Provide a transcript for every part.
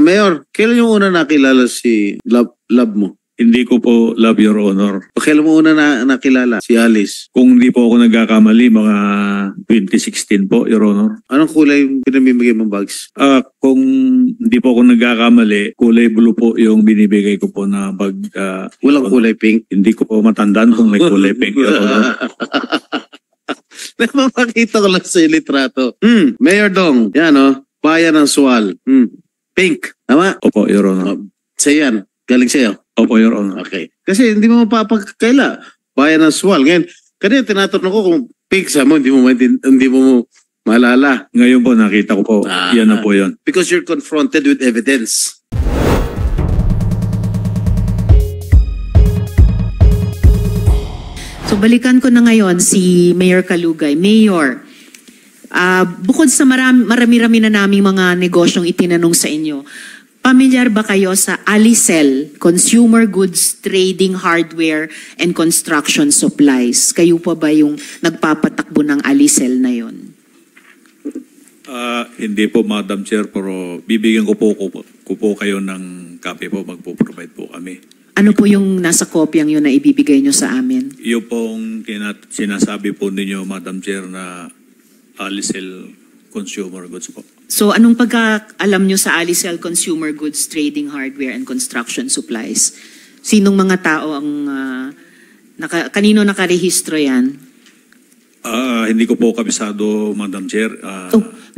Mayor, kailan yung una nakilala si love mo? Hindi ko po, love, Your Honor. O kailan mo una nakilala si Alice? Kung hindi po ako nagkakamali, mga 2016 po, Your Honor. Anong kulay yung pinamimigay mong bags? Kung hindi po ako nagkakamali, kulay blue po yung binibigay ko po na bag. Walang kulay pink? Hindi ko po matandaan kung may kulay pink, Your Honor. Napapakita ko lang sa litrato. Mayor Dong, yan o, bayan ng Sual. Pink, tama? Opo, Your Honor. Sa'yo yan, galing sa'yo. Opo, Your Honor. Okay. Kasi hindi mo mapapagkaila. Bayan ng Sual. Ngayon, kanina tinatanong ko kung pink sa mo, hindi mo maalala. Ngayon po, nakita ko po. Yan na po yun. Because you're confronted with evidence. So balikan ko na ngayon si Mayor Kalugay. Mayor, bukod sa marami-rami na naming mga negosyong itinanong sa inyo, pamilyar ba kayo sa Alicel, Consumer Goods Trading Hardware and Construction Supplies? Kayo pa ba yung nagpapatakbo ng Alicel na yon? Hindi po, Madam Chair, pero bibigyan ko po kayo ng copy po, magpo-provide po kami. Ano po yung nasa kopyang yun na ibibigay nyo sa amin? Yung pong sinasabi po ninyo, Madam Chair, na Alicel Consumer Goods po. So anong pagkaalam nyo sa Alicel Consumer Goods Trading Hardware and Construction Supplies? Sinong mga tao ang kanino nakarehistro yan? Hindi ko po kabisado, Madam Chair.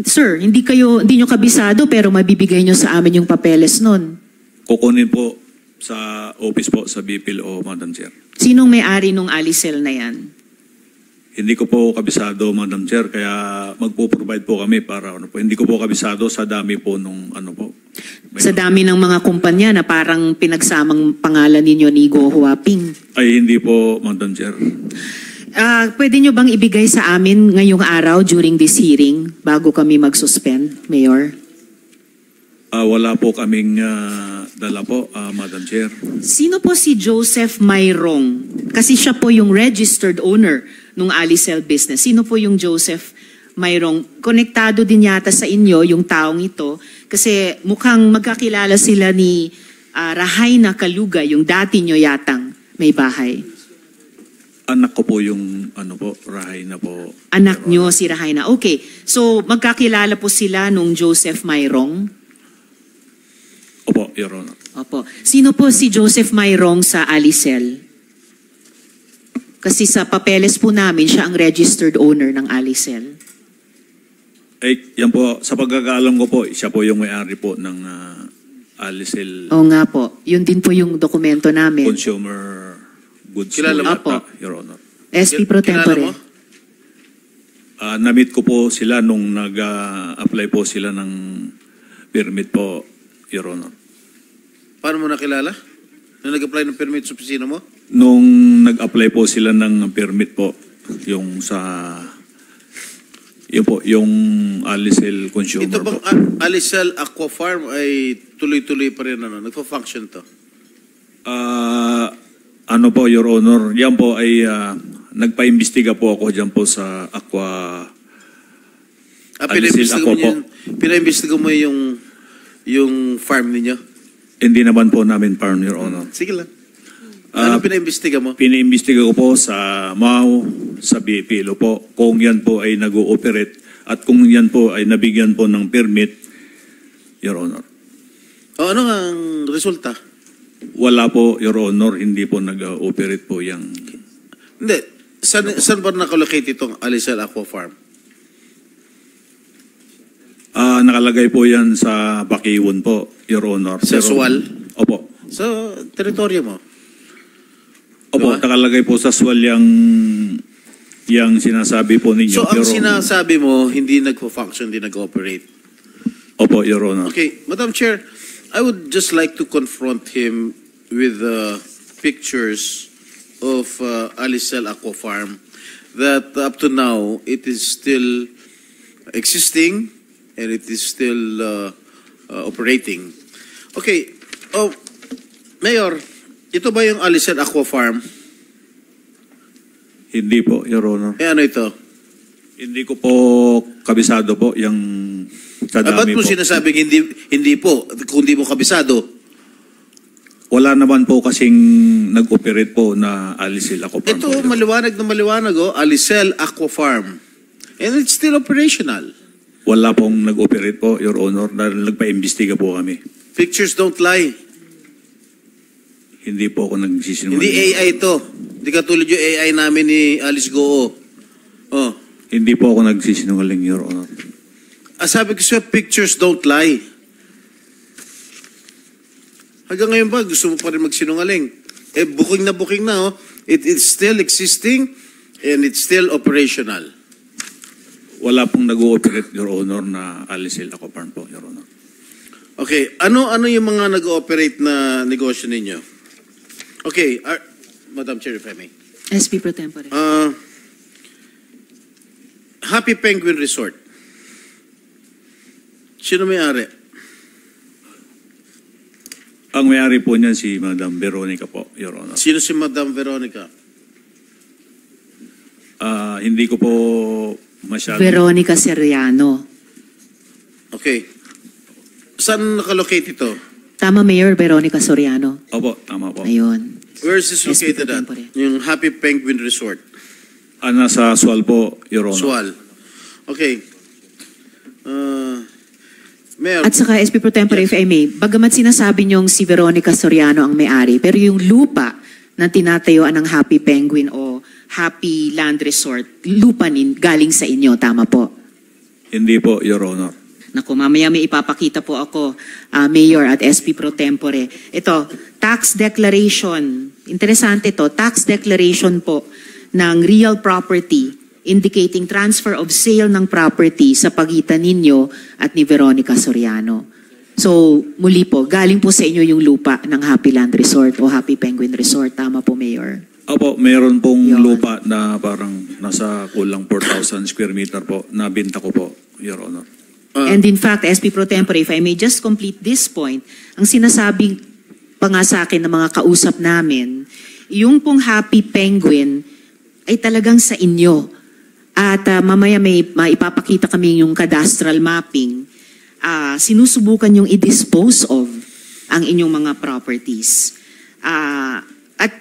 Sir, hindi nyo kabisado pero mabibigay nyo sa amin yung papeles nun. Kukunin po sa office po sa BPLO, Madam Chair. Sinong may-ari nung Alicel na yan? Hindi ko po kabisado, Madam Chair, kaya magpo-provide po kami para ano po. Hindi ko po kabisado sa dami po nung ano po. Sa dami ng mga kumpanya na parang pinagsamang pangalan ninyo ni Go Huaping. Ay, hindi po, Madam Chair. Pwede nyo bang ibigay sa amin ngayong araw during this hearing bago kami mag-suspend, Mayor? Wala po kaming dala po, Madam Chair. Sino po si Joseph Mayrong? Kasi siya po yung registered owner nung Alicel business. Sino po yung Joseph Mayrong? Konektado din yata sa inyo yung taong ito kasi mukhang magkakilala sila ni Rahaina Kalugay, yung dati nyo yatang may bahay. Anak ko po yung Rahaina po. Anak nyo si Rahaina. Okay. So magkakilala po sila nung Joseph Mayrong? Opo, Your Honor. Opo. Sino po si Joseph Mayrong sa Alicel? Kasi sa papeles po namin, siya ang registered owner ng Alicel. Yan po, sa pagkakaalam ko po, siya po yung may-ari po ng Alicel. Oo nga po. Yun din po yung dokumento namin. Consumer Goods. Kilala mo? Opo. Your Honor. SP Pro Tempore. Na-meet ko po sila nung nag-apply po sila ng permit po, Your Honor. Paano mo nakilala? Nung nag-apply ng permit sa opisina mo? Nung nag-apply po sila ng permit po, yung yung Alicel Consumer Ito bang po. Alicel Aqua Farm ay tuloy-tuloy pa rin nagpo-function to? Ano po, Your Honor, yan po ay nagpa-imbestiga po ako dyan po sa Aqua. Pina-imbestiga mo yung farm ninyo? Hindi naman po namin farm, Your Honor. Sige lang. Ano pina-imbestiga mo? Pina-imbestiga ko po sa MAU, sa BPLO po, kung yan po ay nag-ooperate at kung yan po ay nabigyan po ng permit, Your Honor. Ano ang resulta? Wala po, Your Honor, hindi po nag-ooperate po yung... Hindi. Saan ba nakalocate itong Alicel Aqua Farm? Nakalagay po yan sa Bakiwon po, Your Honor. Sa Sual? Opo. Sa teritoryo mo? Opo, diba? Nakalagay po sa Sual yung sinasabi po ninyo. So, ang sinasabi mo, hindi nagpo-function, hindi nag-operate? Opo, Your Honor. Okay. Madam Chair, I would just like to confront him with pictures of Alicel Aqua Farm that up to now, it is still existing and it is still operating. Okay. Oh, Mayor, ito ba yung Alicel Aqua Farm? Hindi po, Your Honor. Ano ito? Hindi ko po kabisado po yung sa Ba't dami mo po. sinasabing hindi po, kung di mo kabisado? Wala naman po kasing nag-operate po na Alicel Aqua Farm. Ito, po. maliwanag na maliwanag, Alicel Aqua Farm. And it's still operational. Wala pong nag-operate po, Your Honor, dahil nagpa-imbestiga po kami. Pictures don't lie. Hindi po ako nagsisinungaling. Hindi AI to. Hindi katulad yung AI namin ni Alice Goo. Oh. Hindi po ako nagsisinungaling, Your Honor. Sabi ko sa'yo, pictures don't lie. Hanggang ngayon ba, gusto mo pa rin magsinungaling? Booking na, It's still existing and it's still operational. Wala pong nag-ooperate, Your Honor, na Alicel Aqua Farm po, Your Honor. Okay, ano yung mga nag-ooperate na negosyo ninyo? Okay, Madam Chair, if I may. SP Pro Tempore. Happy Penguin Resort. Sino may-ari? Ang may-ari po niyan si Madam Veronica po, Your Honor. Sino si Madam Veronica? Hindi ko po masyado. Veronica Seriano. Okay. Saan nakalocate ito? Tama, Mayor, Veronica Soriano. Opo, tama po. Ayun. Where is this SP located Pro at? Tempore. Yung Happy Penguin Resort. Nasa Sual po, Your Honor. Sual. Okay. Mayor, At saka SP Pro Tempore, if I may, bagamat sinasabi niyong si Veronica Soriano ang may-ari, pero yung lupa na tinatayuan ng Happy Penguin o Happy Land Resort, lupa galing sa inyo, tama po? Hindi po, Your Honor. Naku, mamaya may ipapakita po ako, Mayor at SP Pro Tempore. Ito, tax declaration. Interesante to, tax declaration po ng real property indicating transfer of sale ng property sa pagitan ninyo at ni Veronica Soriano. So, muli po, galing po sa inyo yung lupa ng Happy Land Resort o Happy Penguin Resort. Tama po, Mayor? Opo, mayroon pong Yun. lupa na parang nasa kulang 4,000 square meter po. Nabinta ko po, Your Honor. And in fact, SP Pro Tempore, if I may just complete this point, ang sinasabing pa nga sa akin ng mga kausap namin, yung pong Happy Penguin ay talagang sa inyo. At mamaya may maipapakita kami yung cadastral mapping. Sinusubukan yung i-dispose of ang inyong mga properties. At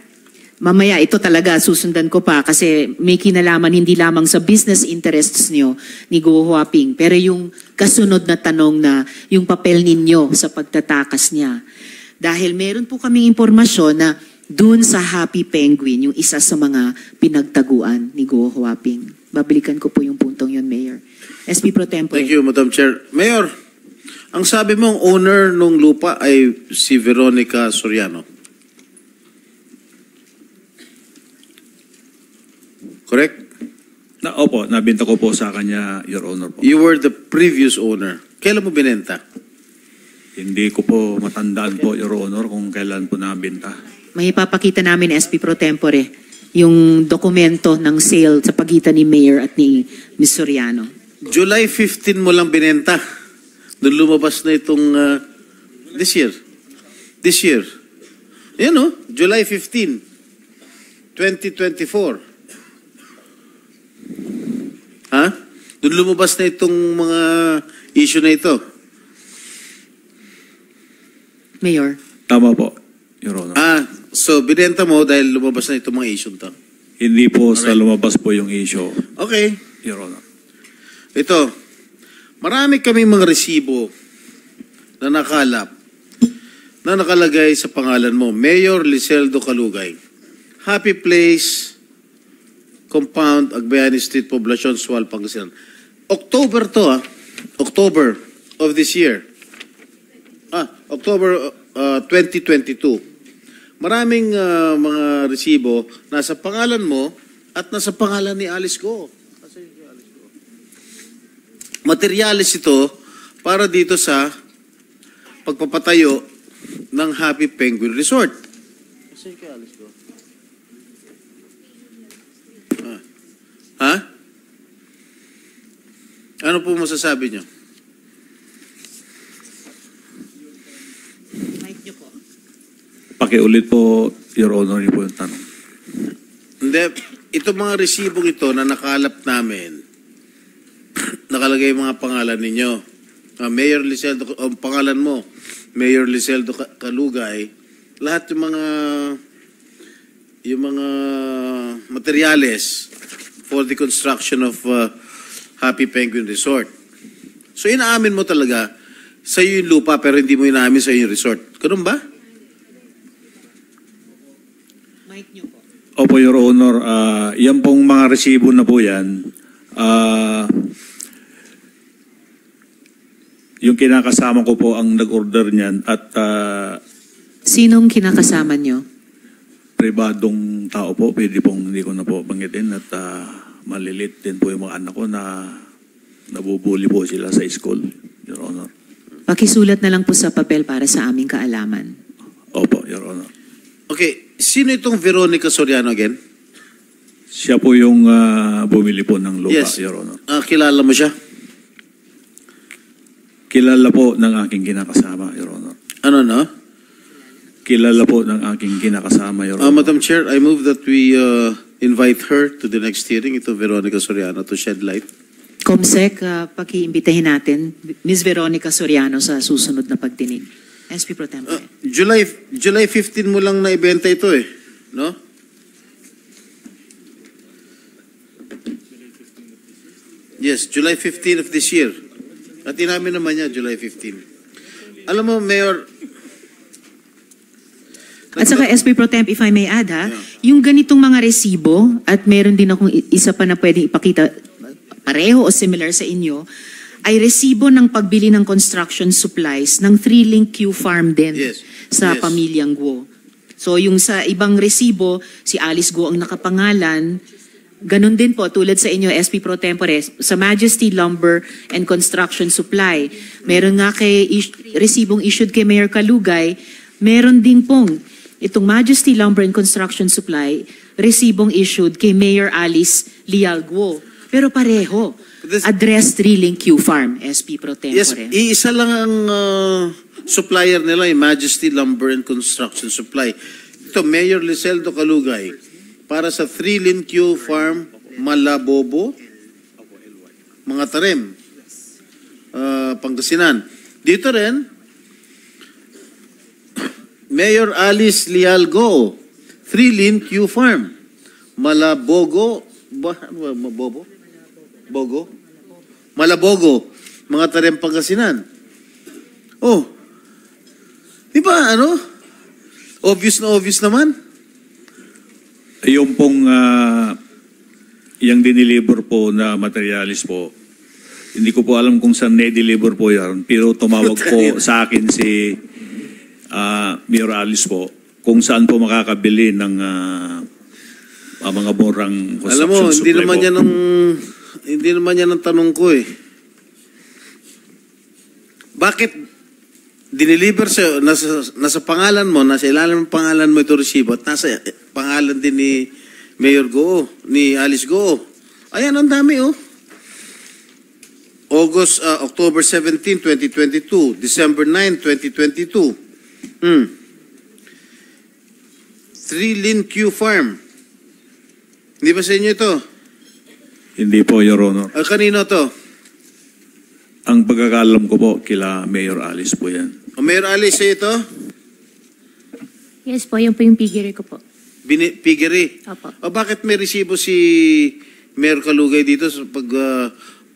mamaya ito talaga susundan ko pa kasi may kinalaman hindi lamang sa business interests nyo ni Go Huaping, pero yung kasunod na tanong na yung papel ninyo sa pagtatakas niya. Dahil meron po kaming impormasyon na dun sa Happy Penguin, yung isa sa mga pinagtaguan ni Go Huaping. Babalikan ko po yung puntong yun, Mayor. SP Pro Tempore. thank you, Madam Chair. Mayor, ang sabi mong owner nung lupa ay si Veronica Soriano. Correct? Opo, nabinta ko po sa kanya, Your Honor po. You were the previous owner. Kailan mo binenta? Hindi ko po matandaan po, Your Honor, kung kailan po nabinta. May ipapakita namin, SP Pro Tempore, yung dokumento ng sale sa pagitan ni Mayor at ni Ms. Soriano. July 15 mo lang binenta. Doon lumabas na itong this year. This year. Yan July 15, 2024. Ha? Doon lumabas na itong mga issue na ito. Mayor. Tama po, Your Honor. So binenta mo dahil lumabas na itong mga issue to. Hindi po sa lumabas po yung issue, Okay. Your Honor. Ito, marami kaming mga resibo na nakalap na nakalagay sa pangalan mo, Mayor Liseldo Calugay. Happy Place, Compound, Agbayani Street, Poblacion, Sual, Pangasinan. October to October of this year. October 2022. Maraming mga resibo nasa pangalan mo at nasa pangalan ni Alice Go. Materyales ito para dito sa pagpapatayo ng Happy Penguin Resort. Ha? Ano po masasabi niyo? Mic niyo po. Pakiulit po, Your Honor, yun po yung tanong. Hindi, itong mga resibong ito na nakalap namin, nakalagay yung mga pangalan ninyo. Mayor Liseldo, pangalan mo, Mayor Liseldo Calugay, lahat yung mga materyales for the construction of Happy Penguin Resort. So inaamin mo talaga, sa'yo yung lupa pero hindi mo inaamin sa'yo yung resort. Ganun ba? Mike niyo po. Opo, Your Honor. Yan pong mga resibo na po yan. Yung kinakasama ko po ang nag-order niyan at Sinong kinakasama niyo? pribadong tao po. Pwede pong hindi ko na po banggitin at malilit din po yung mga anak ko na nabubuli po sila sa school, Your Honor. Pakisulat na lang po sa papel para sa aming kaalaman. Opo, Your Honor. Okay, sino itong Veronica Soriano again? Siya po yung bumili po ng lupa, Yes. Your Honor. Kilala mo siya? Kilala po ng aking kinakasama, Your Honor. Ano na? Kilala po ng aking kinakasama, Your Honor. Madam Chair, I move that we invite her to the next hearing, ito Veronica Soriano, to shed light. Comsec, pakiimbitahin natin Ms. Veronica Soriano sa susunod na pagdinig. SP Pro Tempore. July 15 mo lang naibenta ito eh, no? Yes, July 15 of this year. At inamin naman niya, July 15. Alam mo, Mayor... At saka SP Pro Temp, if I may add Yeah. yung ganitong mga resibo, at meron din akong isa pa na pwedeng ipakita, pareho o similar sa inyo, ay resibo ng pagbili ng construction supplies ng 3-link Q Farm din Yes. sa Yes. pamilyang Guo. So yung sa ibang resibo, si Alice Guo ang nakapangalan, ganun din po tulad sa inyo SP Pro Tempore, sa Majesty Lumber and Construction Supply. Meron nga resibong issued kay Mayor Calugay, meron din pong itong Majesty Lumber and Construction Supply, resibong issued kay Mayor Alice Lial Guo. Pero pareho. Address 3-link Q Farm, SP Pro Tempore. Yes, iisa lang ang supplier nila, yung Majesty Lumber and Construction Supply. Ito, Mayor Liseldo Calugay, para sa 3-link Q Farm, Malabobo, mga tarim, Pangasinan. Dito rin, Mayor Alice Lialgo, 3-link Q Farm, Malabogo, Mabobo? Bogo? Malabogo, mga tarim Pangasinan. Oh, di ba ano? Obvious na obvious naman. Yung pong yung diniliver po na materialis po, hindi ko po alam kung saan na-deliver po yan, pero tumawag po sa akin si Mayor Alice po kung saan po makakabili ng mga murang construction Alam mo, supply po. Hindi naman yan ang tanong ko eh. Bakit diniliver sa nasa pangalan mo, nasa ilalim ng pangalan mo ito resibo at nasa pangalan din ni Mayor Goo, ni Alice Goo. Ayan, ang dami oh. October 17, 2022, December 9, 2022. 3-link Q Farm. Hindi ba sa inyo ito? Hindi po, Your Honor. Kanino to? Ang pagkakalam ko po, kila Mayor Alice po yan. Mayor Alice, sa'yo ito? Yes po, yun po yung piggery ko po. Piggery? Opo. O bakit may resibo si Mayor Calugay dito sa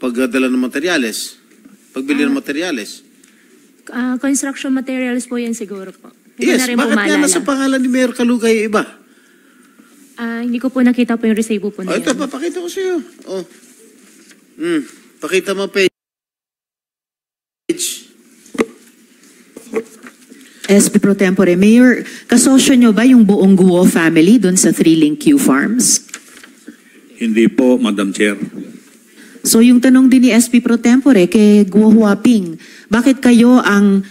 pagdala ng materyales? Pagbili ng materyales? Construction materials po yan siguro po. Hindi Yes, na rin po bakit nga maalala. nasa pangalan ni Mayor Calugay iba? Hindi ko po nakita po yung resibo po na Ito, yan. papakita ko sa'yo. Oh. Pakita mo page. SP Pro Tempore, Mayor, kasosyo nyo ba yung buong Guo family doon sa 3-link Q Farms? Hindi po, Madam Chair. So yung tanong din ni SP Pro Tempore kay Guo Huaping, bakit kayo ang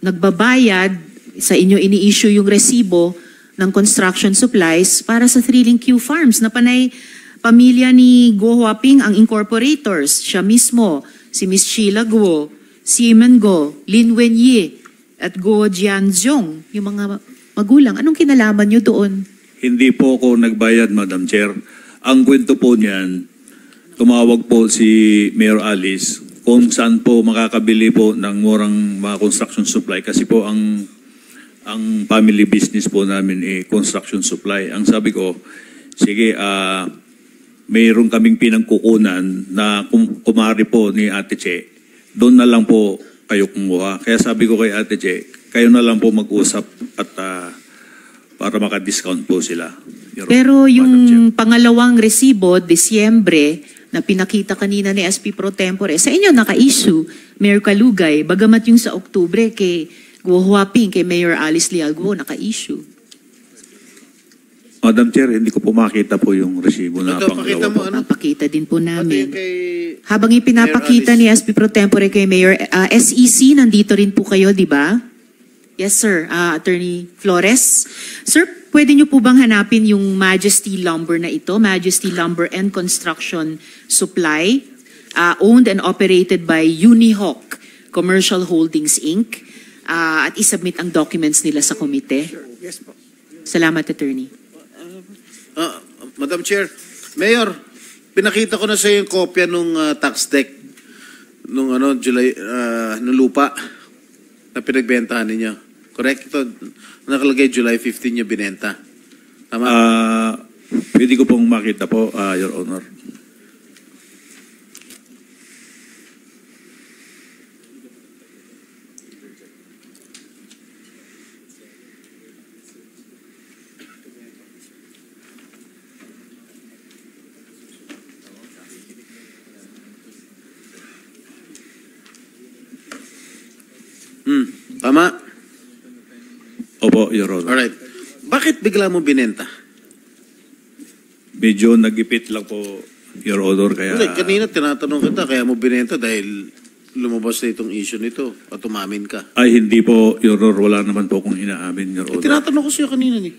nagbabayad sa inyo ini-issue yung resibo ng construction supplies para sa 3-link Q Farms na panay pamilya ni Guo Huaping ang incorporators, siya mismo, si Miss Sheila Guo, Simon Guo, Lin Wenyi, at Guo Jianzhong, yung mga magulang. Anong kinalaman nyo doon? Hindi po ako nagbayad, Madam Chair. Ang kwento po niyan, tumawag po si Mayor Alice kung saan po makakabili po ng murang mga construction supply kasi po ang family business po namin construction supply. Ang sabi ko, sige, mayroon kaming pinangkukunan na kumari po ni Ate Che. Doon na lang po kayo kumuha. Kaya sabi ko kay Ate Che, kayo na lang po mag-usap at para maka-discount po sila. Pero Madam Chair. yung pangalawang resibo, Disyembre, na pinakita kanina ni SP Pro Tempore, sa inyo naka-issue, Mayor Kalugay, bagamat yung sa Oktubre kay Guo Huaping, kay Mayor Alice Leal Guo, naka-issue. Madam Chair, hindi ko po makita po yung resibo na Ito, pangalawa pakita mo, po. ano? Papakita din po namin. Pati kay Habang ipinapakita Mayor ni SP Pro Tempore kay Mayor SEC, nandito rin po kayo, di ba? Yes, sir. Attorney Flores. Sir, pwede niyo po bang hanapin yung Majesty Lumber na ito? Majesty Lumber and Construction Supply, owned and operated by Unihawk Commercial Holdings, Inc. At isubmit ang documents nila sa komite. Yes po. Salamat, Attorney. Madam Chair, Mayor, pinakita ko na sa iyo yung kopya nung tax deck nung July nung lupa na pinagbentahan ninyo. Correct? Ito, nakalagay July 15 yung binenta. Tama? Pwede ko pong makita po, Your Honor. Tama? Opo, Your Honor. Alright. Bakit bigla mo binenta? Medyo nagipit lang po, Your Honor, kaya... Hindi, kanina tinatanong kita, kaya mo binenta dahil lumabas na itong issue nito at umamin ka. Ay, hindi po, Your Honor. Wala naman po akong inaamin, Your Honor. Tinatanong ko sa'yo kanina ni.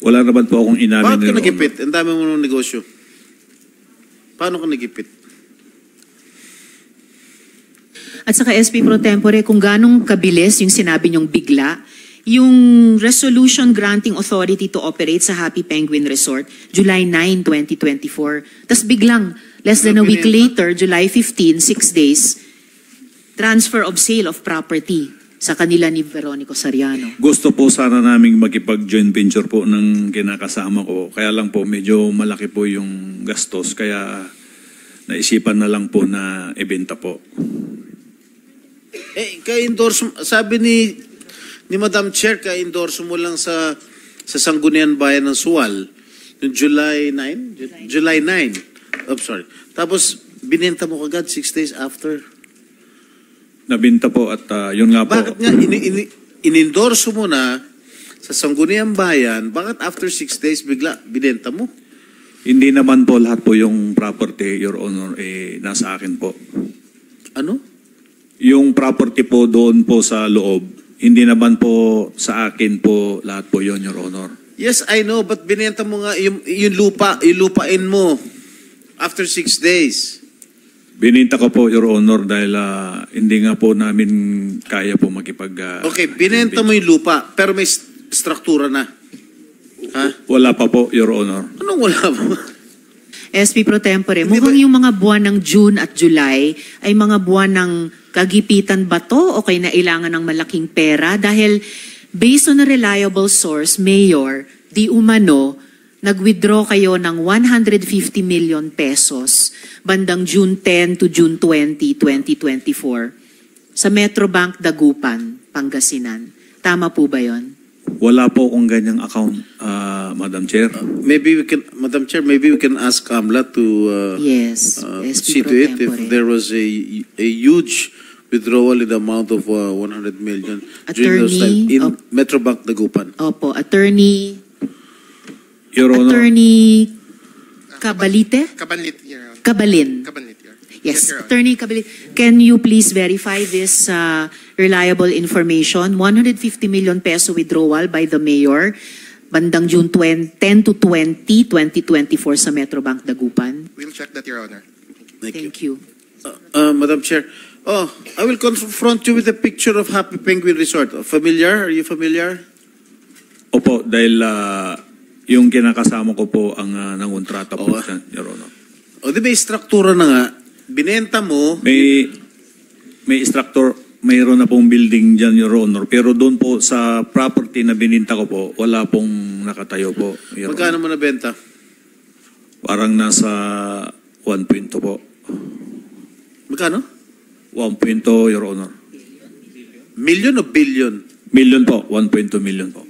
Wala naman po akong inamin, Bakit ka Your Honor. nagipit? Ang dami mo ng negosyo. Paano ka nagipit? At saka SP Pro Tempore, kung ganong kabilis yung sinabi niyong bigla, yung Resolution Granting Authority to Operate sa Happy Penguin Resort, July 9, 2024. Tapos biglang, less than a week later, July 15, 6 days, transfer of sale of property sa kanila ni Veronico Sariano. Gusto po sana naming makipag-joint venture po ng kinakasama ko. Kaya lang po, medyo malaki po yung gastos. Kaya naisipan na lang po na ibenta po. Ka-endorse, sabi ni Madam Chair, ka-endorse mo lang sa Sangguniang Bayan ng Sual, yung July 9? July 9. Oh, sorry. Tapos, binenta mo kagad 6 days after. Nabinta po at yun nga po. Bakit nga in-endorse mo na sa Sangguniang Bayan, bakit after 6 days bigla binenta mo? Hindi naman po lahat po yung property, Your Honor, nasa akin po. Ano? Yung property po doon po sa loob, hindi naman po sa akin po lahat po yon, Your Honor. Yes, I know, but binenta mo nga yung lupain mo after 6 days. Bininta ko po, Your Honor, dahil hindi nga po namin kaya po makipag... Okay, binenta mo yung lupa, pero may struktura na. Ha? Wala pa po, Your Honor. Anong wala ba? SP Pro Tempore, Hindi mukhang ba- yung mga buwan ng June at July ay mga buwan ng kagipitan ba to o kay nailangan ng malaking pera? Dahil based on a reliable source, Mayor, di umano, nag-withdraw kayo ng 150 million pesos bandang June 10 to June 20, 2024 sa Metrobank Dagupan, Pangasinan. Tama po ba yon? Wala po akong ganyang account, Madam Chair. Madam Chair, maybe we can ask Amla to Yes, see SP to Pro it if Tempore. there was a huge withdrawal in the amount of 100 million during those Attorney, time in Metrobank Dagupan. Opo, Attorney Your Honor, Attorney Cabalite? Kabanlit, Your Honor. Kabalin. Kabanlit, Your Honor. Yes, Your Honor. Attorney Cabalin, can you please verify this reliable information? 150 million peso withdrawal by the mayor bandang June 10 to 20, 2024 sa Metrobank Dagupan. We'll check that, Your Honor. Thank you. Madam Chair, I will confront you with a picture of Happy Penguin Resort. Familiar? Are you familiar? opo, dahil yung kinakasama ko po ang nangontrata po Oo. dyan, Your Honor. O di ba struktura na nga, binenta mo, May structure, mayroon na pong building dyan, Your Honor. Pero doon po sa property na bininta ko po, wala pong nakatayo po, Your magkano Honor. mo nabenta? Parang nasa 1.2 po. Magkano? 1.2, Your Honor. Million o billion? Million po, 1.2 million po.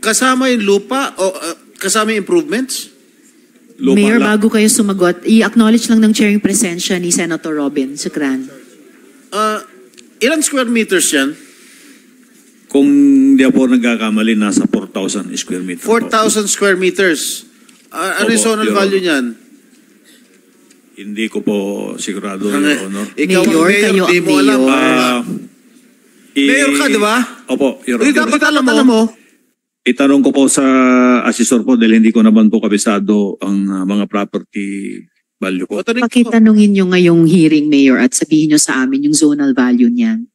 Kasama yung lupa o kasama yung improvements? Lupa Mayor, lang. bago kayo sumagot, i-acknowledge lang ng chair yung presensya ni Senator Robin Sukran. Ilang square meters yan? Kung di ako nagkakamali, nasa 4,000 square meter po. 4,000 square meters. Ano yung Opo, zonal Your value Honor. niyan? Hindi ko po sigurado, Your Honor. Ikaw ang Mayor, kayo di ang mo alam. mayor. Mayor ka, di ba? Opo, Your Hindi Honor. dapat alam mo. Itanong ko po sa assessor po dahil hindi ko naman po kabisado ang mga property value po. Pakitanungin nyo ngayong hearing, Mayor, at sabihin nyo sa amin yung zonal value niyan.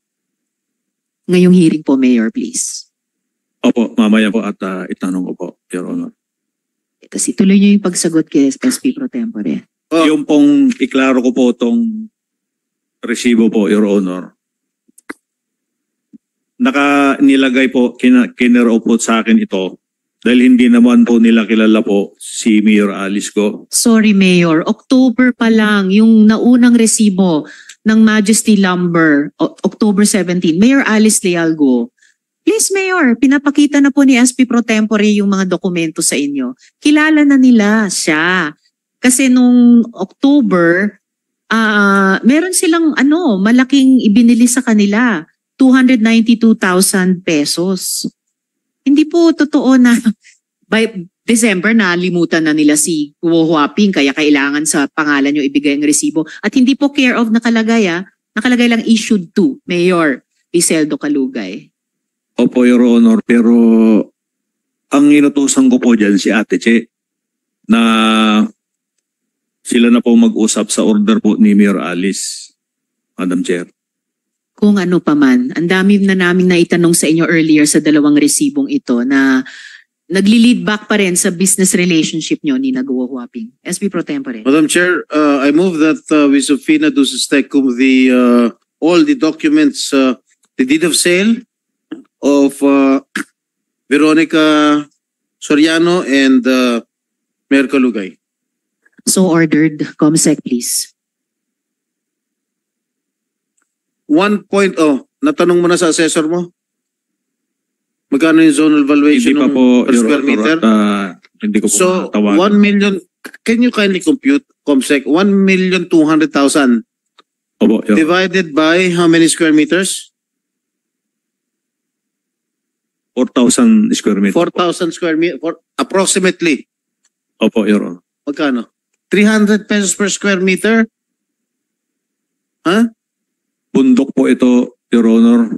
Ngayong hearing po, Mayor, please. Opo, mamaya po at itanong ko po, Your Honor. Kasi tuloy nyo yung pagsagot kay SP Pro Tempore. Oh. Yung pong iklaro ko po itong resibo po, Your Honor. Nilagay po, kinero po sa akin ito dahil hindi naman po nila kilala po si Mayor Alice Go. Sorry, Mayor. October pa lang, yung naunang resibo ng Majesty Lumber, October 17. Mayor Alice Lealgo. Please, Mayor, pinapakita na po ni SP Pro Tempore yung mga dokumento sa inyo. Kilala na nila siya. Kasi nung October, meron silang malaking ibinili sa kanila. 292,000 pesos. Hindi po totoo na by December nalimutan na nila si Guo Huaping kaya kailangan sa pangalan nyo ibigay ang resibo. At hindi po care of nakalagay nakalagay lang issued to Mayor Iseldo Calugay. Opo, Your Honor, pero ang inutusan ko po dyan si Ate Che na sila na po mag-usap sa order po ni Mayor Alice, Madam Chair. Kung ano pa man, ang dami na namin naitanong sa inyo earlier sa dalawang resibong ito na nagli-lead back pa rin sa business relationship nyo ni Guo Huaping. SP Pro Tempore. Madam Chair, I move that we subpoena do tecum all the documents, the deed of sale of Veronica Soriano and Mayor Calugay. So ordered. Comsec, please. 1.0, natanong mo na sa assessor mo? Magkano yung zonal valuation Hindi pa ng po, per Your square Honor, meter? at hindi ko po So, matawagan. 1 million, can you kindly compute, Comsec, 1,200,000 Opo, Your Honor. divided by how many square meters? 4,000 square meter. 4,000 square meter, approximately. Opo, Your Honor. Magkano? 300 pesos per square meter? Huh? Bundok po ito, Your Honor.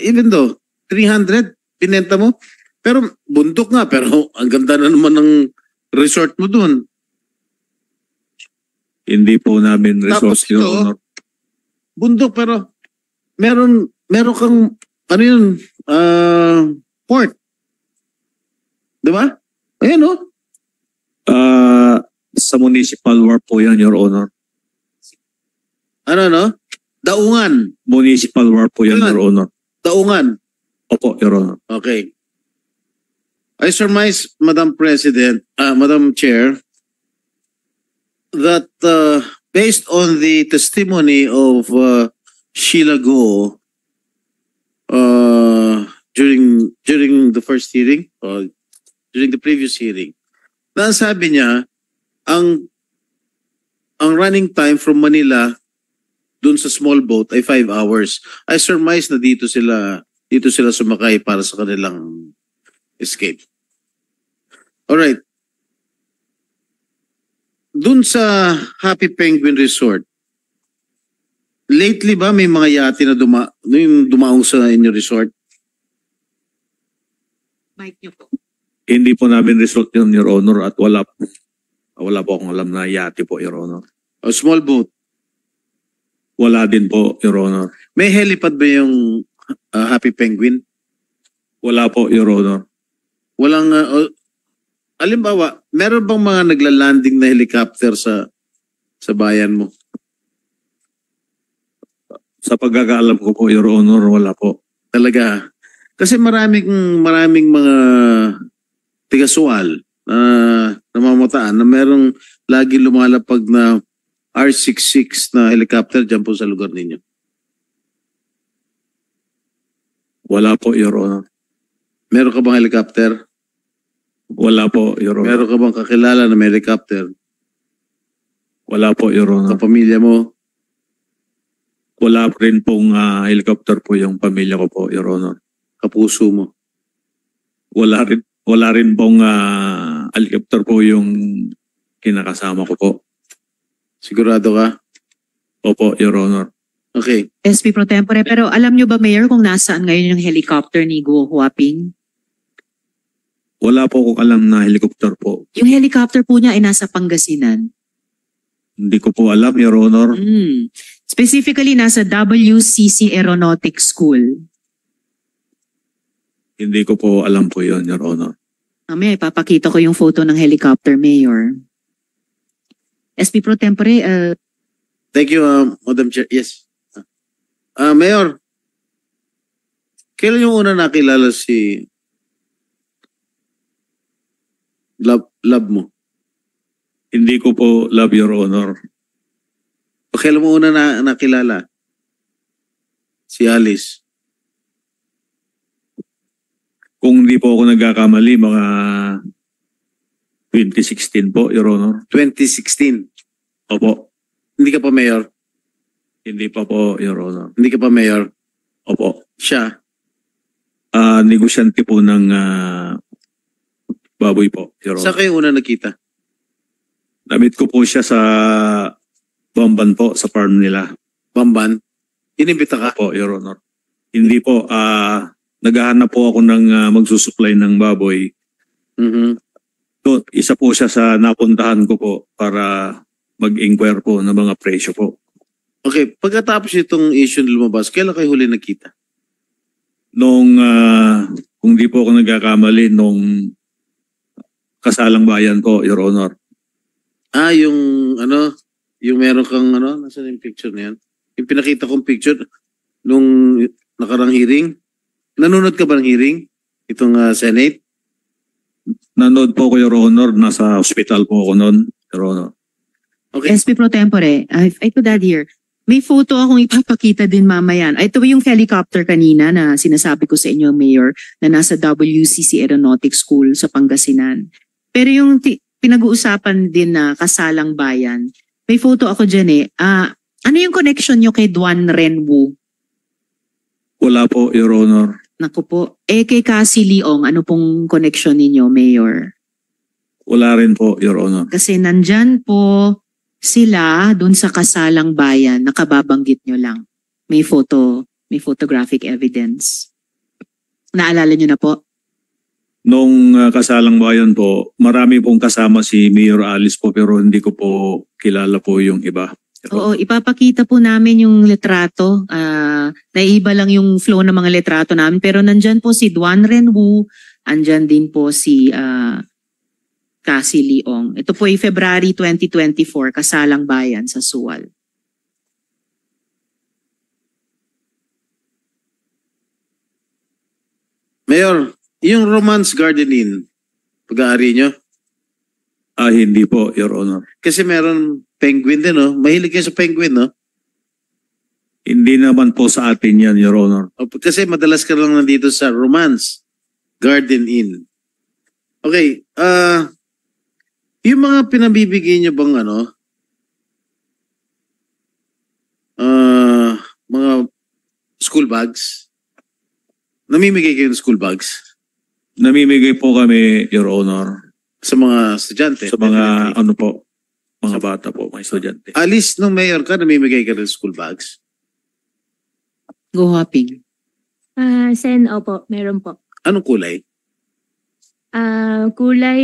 Even though, 300, pinenta mo? Pero bundok nga, pero ang ganda na naman ng resort mo dun. Hindi po namin Tapos resort, Your ito, Honor. Bundok, pero meron kang, ano yun, port. Di ba? Ayan o. Sa municipal war po yan, Your Honor. Ano? Daungan. Municipal war po yan, Yan. Your Honor. Daungan. Opo, Your Honor. Okay. I surmise, Madam President, Madam Chair, that based on the testimony of Sheila Go during the first hearing, or during the previous hearing, na sabi niya, ang running time from Manila dun sa small boat ay 5 hours. I surmise na dito sila sumakay para sa kanilang escape. Alright. Dun sa Happy Penguin Resort, lately ba may mga yate na dumaong sa inyo resort? Mic niyo po. Hindi po namin resort yun, Your Honor, at wala po akong alam na yate po, Your Honor. O small boat? Wala din po, Your Honor. May helipad ba yung Happy Penguin? Wala po, Your Honor. Walang, alimbawa, meron bang mga nagla-landing na helicopter sa bayan mo? Sa pagkakaalam ko po, Your Honor, wala po. Talaga. Kasi maraming mga tiga-Sual na namamataan na merong lagi lumalapag na R66 na helicopter dyan po sa lugar ninyo. Wala po, Your Honor. Meron ka bang helicopter? Wala po, Your Honor. Meron ka bang kakilala na may helicopter? Wala po, Your Honor. Kapamilya mo? Wala rin pong helicopter po yung pamilya ko po, Your Honor. Kapuso mo? Wala rin pong helicopter po yung kinakasama ko po. Sigurado ka? Opo, Your Honor. Okay. SP Pro Tempore, pero alam nyo ba, Mayor, kung nasaan ngayon yung helicopter ni Guo Huaping? Wala po akong alam na helicopter po. Yung helicopter po niya ay nasa Pangasinan. Hindi ko po alam, Your Honor. Specifically, nasa WCC Aeronautics School. Hindi ko po alam po yun, Your Honor. Mamaya, ipapakita ko yung photo ng helicopter, Mayor. SP Pro Tempore, Thank you, Madam Chair. Yes. Mayor, kailan yung una nakilala si love mo? Hindi ko po love, Your Honor. O kailan mo una nakilala si Alice? Kung hindi po ako nagkakamali, mga 2016 po, Your Honor. 2016. Opo. Hindi ka pa mayor? Hindi pa po, Your Honor. Hindi ka pa mayor? Opo. Siya? Negosyante po ng baboy po, Your Saan Honor. kayo una nakita? Namit ko po siya sa Bamban po, sa farm nila. Bamban? Inimbita ka? Opo, Your Honor. Hindi po, naghahanap po ako ng magsusupply ng baboy. Mhm. So, isa po siya sa napuntahan ko po para mag-inquire po ng mga presyo po. Okay, pagkatapos itong issue na lumabas, kailan kayo huli nakita? Nung, kung di po ako nagkakamali, nung kasalang bayan po, Your Honor. Yung yung meron kang nasaan yung picture na yan? Yung pinakita kong picture nung nakarang hearing. Nanonood ka ba ng hearing? Itong Senate? Nanood po ko, Your Honor. Nasa hospital po ako noon, Your Honor. Okay. SP Pro Tempore, I could add here, may photo akong ipapakita din mamaya. Ito yung helicopter kanina na sinasabi ko sa inyo, Mayor, na nasa WCC Aeronautics School sa Pangasinan. Pero yung pinag-uusapan din na kasalang bayan, may photo ako dyan ano yung connection nyo kay Duan Renwu? Wala po, Your Honor. Naku po. Kay Cassie Leong, ano pong connection ninyo, Mayor? Wala rin po, Your Honor. Kasi nandyan po sila dun sa kasalang bayan, nakababanggit nyo lang. May photographic evidence. Naalala nyo na po? Nung kasalang bayan po, marami pong kasama si Mayor Alice po pero hindi ko po kilala po yung iba. Oo, ipapakita po namin yung litrato. Naiiba lang yung flow ng mga litrato namin. Pero nandyan po si Duan Renwu, andyan din po si Cassie Leong. Ito po ay February 2024, kasalang bayan sa Sual. Mayor, yung Romance Garden Inn, pag-aari nyo? Hindi po, Your Honor. Kasi meron penguin din, no? Mahilig kayo sa penguin, no? Hindi naman po sa atin yan, Your Honor. Kasi madalas ka lang nandito sa Romance Garden Inn. Okay, yung mga pinabibigay nyo bang mga school bags? Namimigay kayo ng school bags? Namimigay po kami, Your Honor, Sa mga estudyante? sa mga mga bata po, mga estudyante. Alice, nung mayor ka, namimigay ka ng school bags? Go Hopping. Sen, opo, meron po. Anong kulay? Kulay,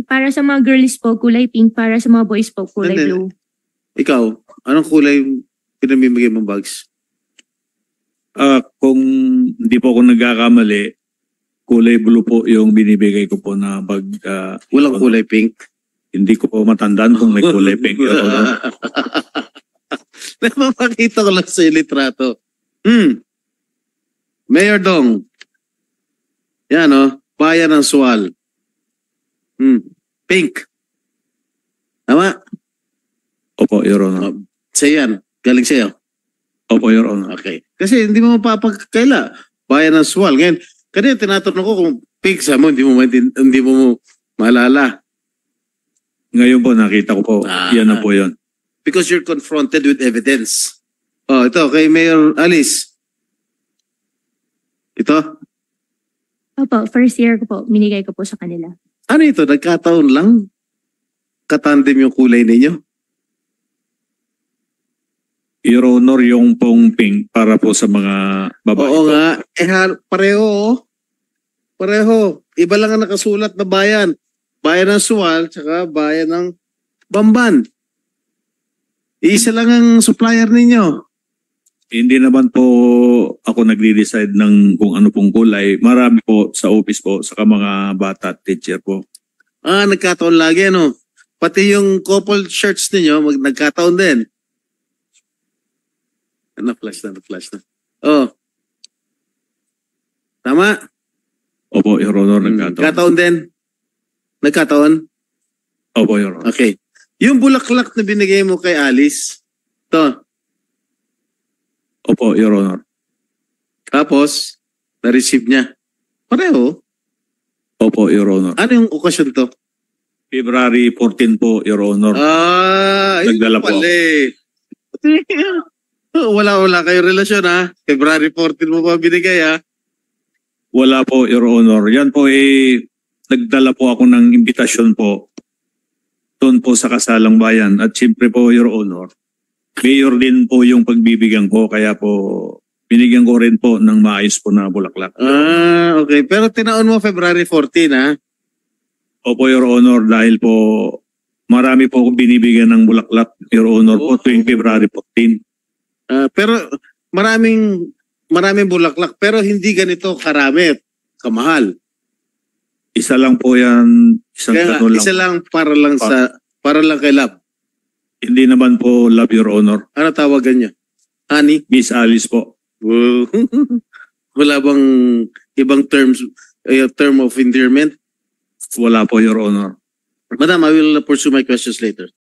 para sa mga girls po, kulay pink. Para sa mga boys po, kulay Hindi. blue. Ikaw, anong kulay pinamimigay mong bags? Kung hindi po ako nagkakamali, kulay blue po yung binibigay ko po na bag. Walang kulay pink. Hindi ko po matandaan kung may kulay pink, Your Honor. Napapakita ko lang sa litrato. Mayor Dong. Yan Bayan ng Sual. Pink. Tama? Opo, Your Honor. Sa'yo yan. Galing sa'yo. Opo, Your Honor. Okay. Kasi hindi mo mapapagkaila. Bayan ng Sual. Ngayon, kanina tinatanong ko kung pink sa mo, hindi mo maalala. Ngayon po, nakita ko po. Yan na po yun. Because you're confronted with evidence. Ito, kay Mayor Alice. Ito. Opo, first year ko po, minigay ko po sa kanila. Ano ito? Nagkataon lang? Katandem yung kulay ninyo? Your Honor, yung pong pink para po sa mga babae Oo po. nga. Pareho. Pareho. Iba lang ang nakasulat na bayan. Bayan ng Sual, tsaka bayan ng Bamban. Isa lang ang supplier ninyo. Hindi naman po ako nagde-decide ng kung ano pong kulay. Marami po sa office po, saka mga bata at teacher po. Nagkataon lagi, Pati yung couple shirts ninyo, nagkataon din. Na-flash na. Tama? Opo, Your Honor, nagkataon. Nagkataon din? Nagkataon? Opo, Your Honor. Okay. Yung bulaklak na binigay mo kay Alice, to. Opo, Your Honor. Tapos, na-receive niya. Pareho. Opo, Your Honor. Ano yung okasyon to? February 14 po, Your Honor. Nagdala po. Wala kayo relasyon February 14 mo pa binigay Wala po, Your Honor. Yan po nagdala po ako ng imbitasyon po doon po sa Kasalang Bayan. At siyempre po, Your Honor, mayor din po yung pagbibigyan ko. Kaya po, binigyan ko rin po ng maayos po na bulaklak. Okay. Pero tinaon mo February 14 Opo, Your Honor, dahil po marami po akong binibigyan ng bulaklak, Your Honor, po tuwing February 14. Pero maraming bulaklak pero hindi ganito karami, kamahal. Isa lang po yan, Isa lang para lang kay Love. Hindi naman po Love, Your Honor. Ano tawagan niya? Honey? Miss Alice po. Wala bang ibang term of endearment? Wala po, Your Honor. Madam, I will pursue my questions later.